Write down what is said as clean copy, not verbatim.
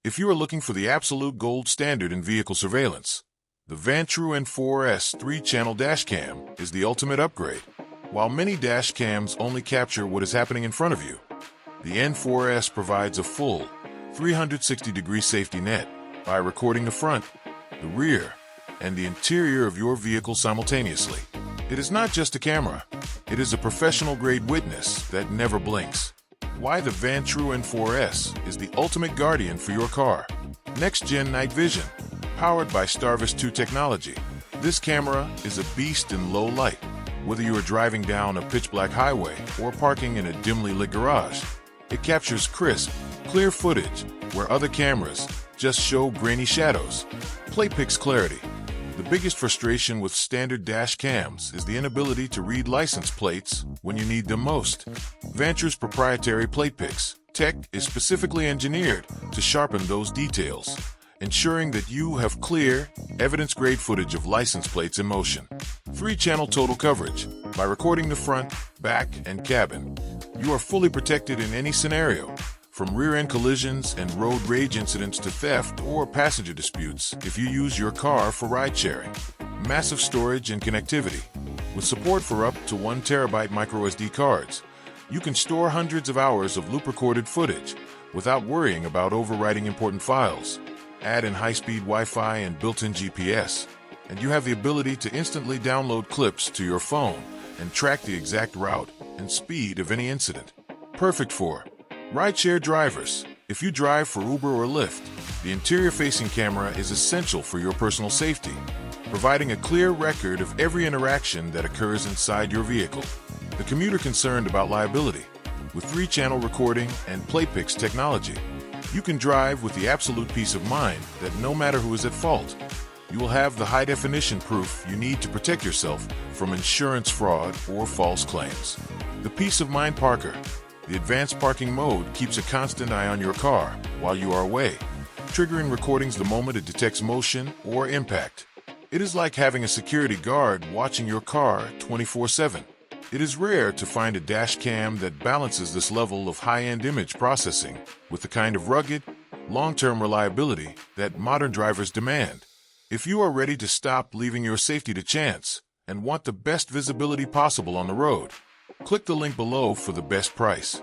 If you are looking for the absolute gold standard in vehicle surveillance, the Vantrue N4S 3-channel dashcam is the ultimate upgrade. While many dashcams only capture what is happening in front of you, the N4S provides a full 360-degree safety net by recording the front, the rear, and the interior of your vehicle simultaneously. It is not just a camera, it is a professional-grade witness that never blinks. Why the Vantrue N4S is the ultimate guardian for your car. Next-gen night vision, powered by STARVIS 2 technology. This camera is a beast in low light. Whether you are driving down a pitch-black highway or parking in a dimly lit garage, it captures crisp, clear footage where other cameras just show grainy shadows. PlatePix clarity. The biggest frustration with standard dash cams is the inability to read license plates when you need them most. Vantrue's proprietary PlatePix tech is specifically engineered to sharpen those details, ensuring that you have clear, evidence-grade footage of license plates in motion. 3-channel total coverage. By recording the front, back, and cabin, you are fully protected in any scenario, from rear-end collisions and road rage incidents to theft or passenger disputes if you use your car for ride-sharing. Massive storage and connectivity. With support for up to 1 terabyte microSD cards, you can store hundreds of hours of loop-recorded footage without worrying about overwriting important files. Add in high-speed Wi-Fi and built-in GPS, and you have the ability to instantly download clips to your phone and track the exact route and speed of any incident. Perfect for rideshare drivers. If you drive for Uber or Lyft, the interior-facing camera is essential for your personal safety, providing a clear record of every interaction that occurs inside your vehicle. The commuter concerned about liability. With 3-channel recording and PlatePix technology, you can drive with the absolute peace of mind that no matter who is at fault, you will have the high-definition proof you need to protect yourself from insurance fraud or false claims. The peace of mind Parker. The advanced parking mode keeps a constant eye on your car while you are away, triggering recordings the moment it detects motion or impact. It is like having a security guard watching your car 24/7. It is rare to find a dash cam that balances this level of high-end image processing with the kind of rugged, long-term reliability that modern drivers demand. If you are ready to stop leaving your safety to chance and want the best visibility possible on the road, click the link below for the best price.